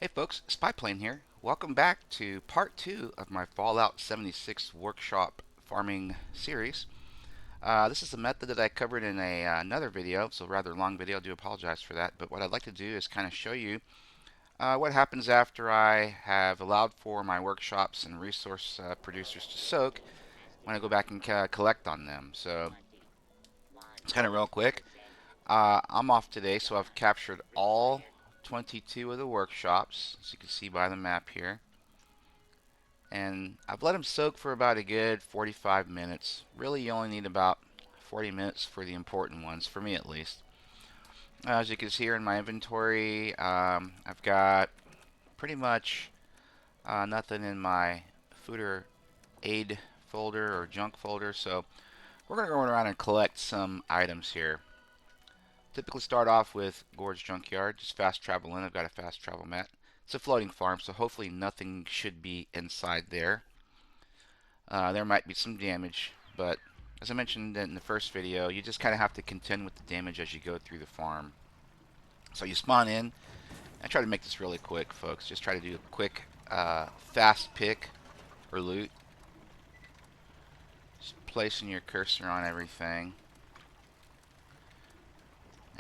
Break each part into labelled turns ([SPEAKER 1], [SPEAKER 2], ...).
[SPEAKER 1] Hey folks, SpyPlane here. Welcome back to part 2 of my Fallout 76 workshop farming series. This is a method that I covered in another video. It's a rather long video. I do apologize for that. But what I'd like to do is kind of show you what happens after I have allowed for my workshops and resource producers to soak when I go back and collect on them. So it's kind of real quick. I'm off today, so I've captured all 22 of the workshops, as you can see by the map here. And I've let them soak for about a good 45 minutes. Really, you only need about 40 minutes for the important ones, for me at least. As you can see here in my inventory, I've got pretty much nothing in my food or aid folder or junk folder, so we're going to go around and collect some items here. Typically start off with Gorge Junkyard, just fast travel in. I've got a fast travel mat. It's a floating farm, so hopefully nothing should be inside there. There might be some damage, but as I mentioned in the first video, you just kind of have to contend with the damage as you go through the farm. So you spawn in. I try to make this really quick, folks. Just try to do a quick, fast pick or loot. Just placing your cursor on everything.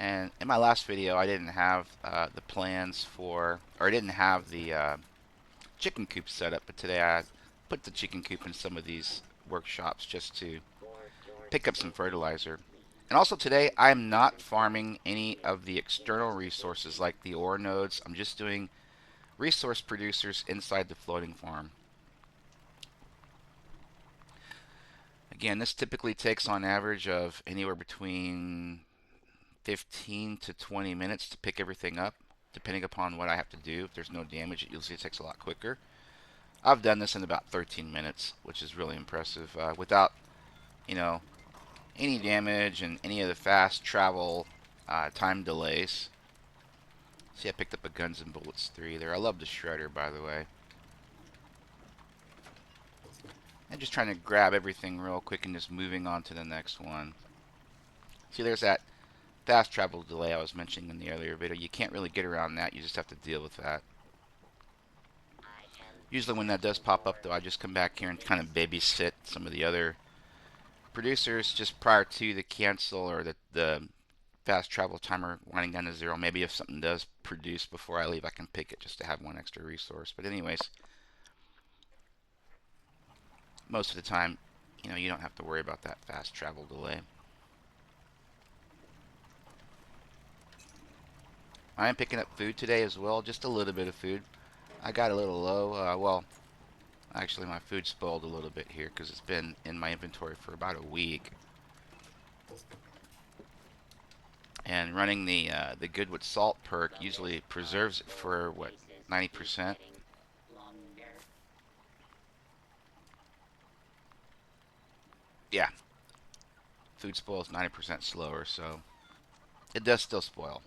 [SPEAKER 1] And in my last video, I didn't have the plans for, or I didn't have the chicken coop set up, but today I put the chicken coop in some of these workshops just to pick up some fertilizer. And also today, I'm not farming any of the external resources like the ore nodes. I'm just doing resource producers inside the floating farm. Again, this typically takes on average of anywhere between 15 to 20 minutes to pick everything up, depending upon what I have to do. If there's no damage, it usually takes a lot quicker. I've done this in about 13 minutes, which is really impressive, without, you know, any damage and any of the fast travel time delays. See, I picked up a Guns and Bullets 3 there. I love the Shredder, by the way. And just trying to grab everything real quick and just moving on to the next one. See, there's that fast travel delay I was mentioning in the earlier video. You can't really get around that. You just have to deal with that. Usually when that does pop up, though, I just come back here and kind of babysit some of the other producers just prior to the cancel or the fast travel timer winding down to 0. Maybe if something does produce before I leave, I can pick it just to have one extra resource. But anyways, most of the time, you don't have to worry about that fast travel delay. I am picking up food today as well, just a little bit of food. I got a little low. Well, actually, my food spoiled a little bit here because it's been in my inventory for about a week. And running the Good with Salt perk usually preserves it for what, 90%. Yeah, food spoils 90% slower, so it does still spoil.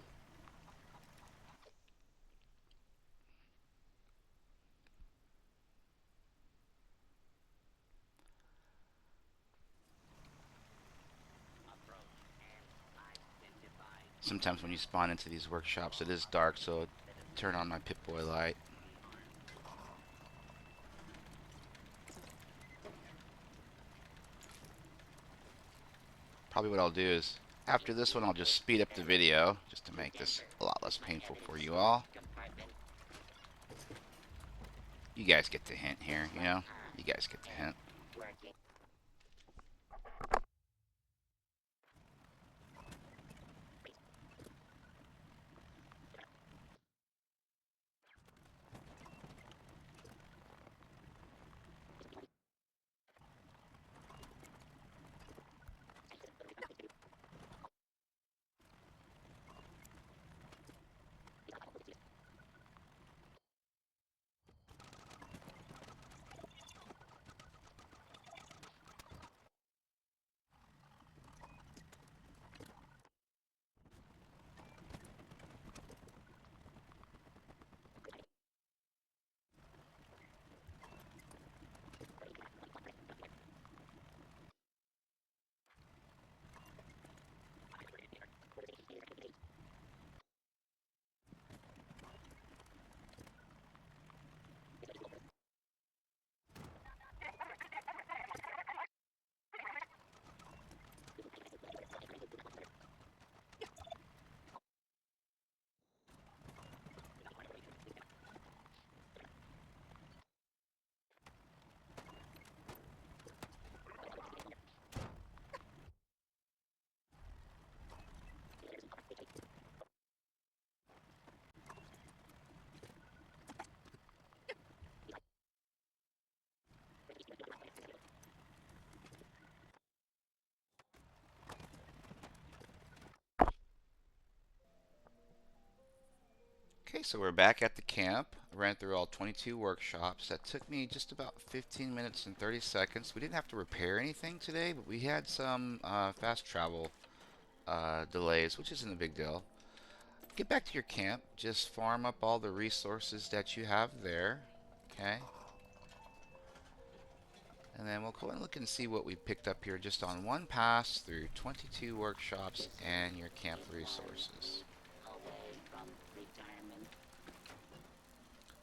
[SPEAKER 1] Sometimes when you spawn into these workshops, it is dark, so turn on my Pip-Boy light. Probably what I'll do is, after this one, I'll just speed up the video, just to make this a lot less painful for you all. You guys get the hint here, you know? You guys get the hint. Okay, so we're back at the camp. I ran through all 22 workshops. That took me just about 15 minutes and 30 seconds. We didn't have to repair anything today, but we had some fast travel delays, which isn't a big deal. Get back to your camp. Just farm up all the resources that you have there. Okay. And then we'll go and look and see what we picked up here just on one pass through 22 workshops and your camp resources.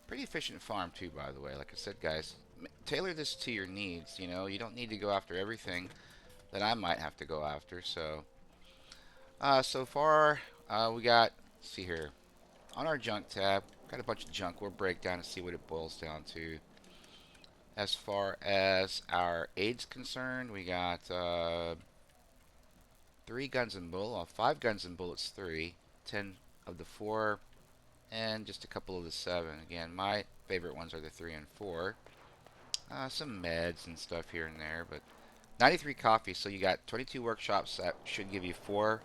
[SPEAKER 1] Pretty efficient farm too, by the way. Like I said, guys, tailor this to your needs. You know, you don't need to go after everything that I might have to go after. So far, we got, let's see here, on our junk tab, got a bunch of junk. We'll break down and see what it boils down to. As far as our aid's concerned, we got 3 guns and bullets, well, 5 guns and bullets, 3, 10 of the 4, and just a couple of the 7. Again, my favorite ones are the 3 and 4. Some meds and stuff here and there, but 93 coffee, so you got 22 workshops that should give you 4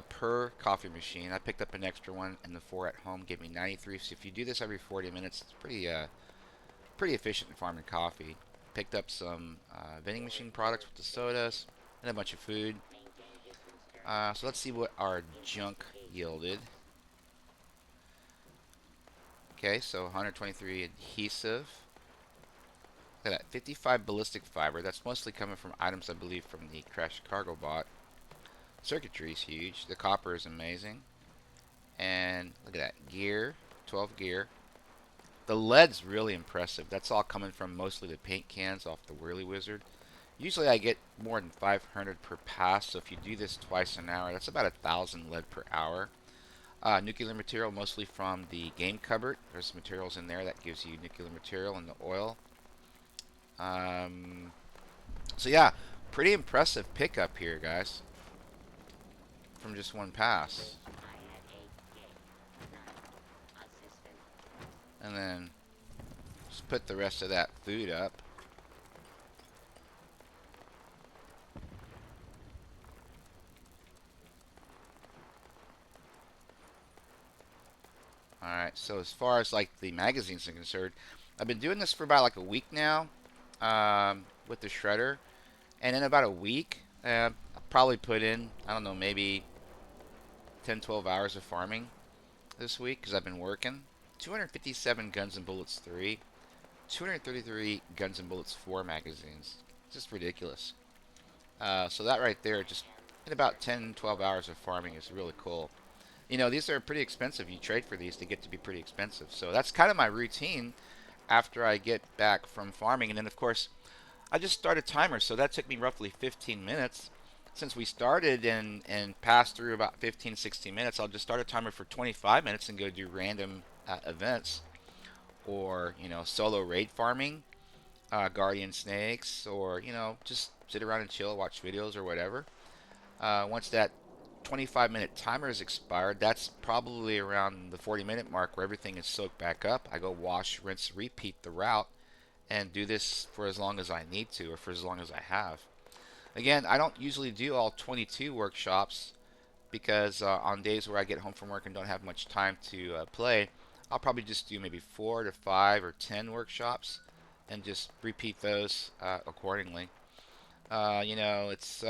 [SPEAKER 1] per coffee machine. I picked up an extra one, and the 4 at home gave me 93. So if you do this every 40 minutes, it's pretty efficient in farming coffee. Picked up some vending machine products with the sodas and a bunch of food. So let's see what our junk yielded. Okay, so 123 adhesive. Look at that, 55 ballistic fiber. That's mostly coming from items, I believe, from the Crash Cargo bot. Circuitry is huge. The copper is amazing. And look at that, gear, 12 gear. The lead's really impressive. That's all coming from mostly the paint cans off the Whirly Wizard. Usually I get more than 500 per pass, so if you do this twice an hour, that's about 1,000 lead per hour. Nuclear material mostly from the game cupboard. There's materials in there that gives you nuclear material and the oil. So yeah, pretty impressive pickup here, guys, from just one pass. And then just put the rest of that food up. Alright, so as far as like the magazines are concerned, I've been doing this for about like a week now with the shredder. And in about a week, I'll probably put in, I don't know, maybe 10, 12 hours of farming this week because I've been working. 257 Guns and Bullets 3, 233 Guns and Bullets 4 magazines. Just ridiculous. So that right there, just in about 10, 12 hours of farming is really cool. You know, these are pretty expensive. You trade for these, they get to be pretty expensive. So that's kind of my routine after I get back from farming. And then, of course, I just started a timer, so that took me roughly 15 minutes. Since we started and passed through about 15, 16 minutes, I'll just start a timer for 25 minutes and go do random events or, you know, solo raid farming, guardian snakes, or, you know, just sit around and chill, watch videos or whatever. Once that 25-minute timer is expired, that's probably around the 40-minute mark where everything is soaked back up. I go wash, rinse, repeat the route and do this for as long as I need to or for as long as I have. Again, I don't usually do all 22 workshops because on days where I get home from work and don't have much time to play, I'll probably just do maybe 4 to 5 or 10 workshops and just repeat those accordingly. You know, it's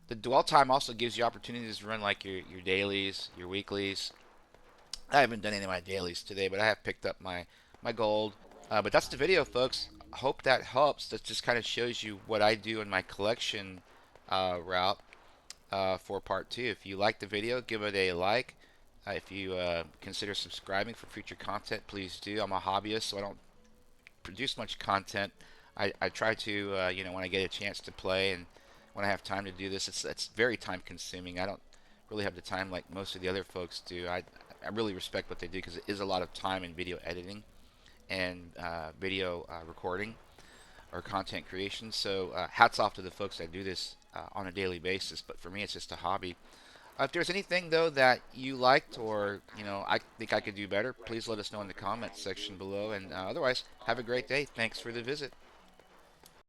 [SPEAKER 1] the dwell time also gives you opportunities to run like your dailies, your weeklies. I haven't done any of my dailies today, but I have picked up my gold. But that's the video, folks. Hope that helps. That just kind of shows you what I do in my collection route for part 2. If you like the video, give it a like. If you consider subscribing for future content, please do. I'm a hobbyist, so I don't produce much content. I try to, you know, when I get a chance to play and when I have time to do this, it's very time consuming. I don't really have the time like most of the other folks do. I really respect what they do because it is a lot of time in video editing and video recording or content creation. So hats off to the folks that do this on a daily basis. But for me, it's just a hobby. If there's anything though that you liked or you know I think I could do better, please let us know in the comments section below. And otherwise, have a great day. Thanks for the visit.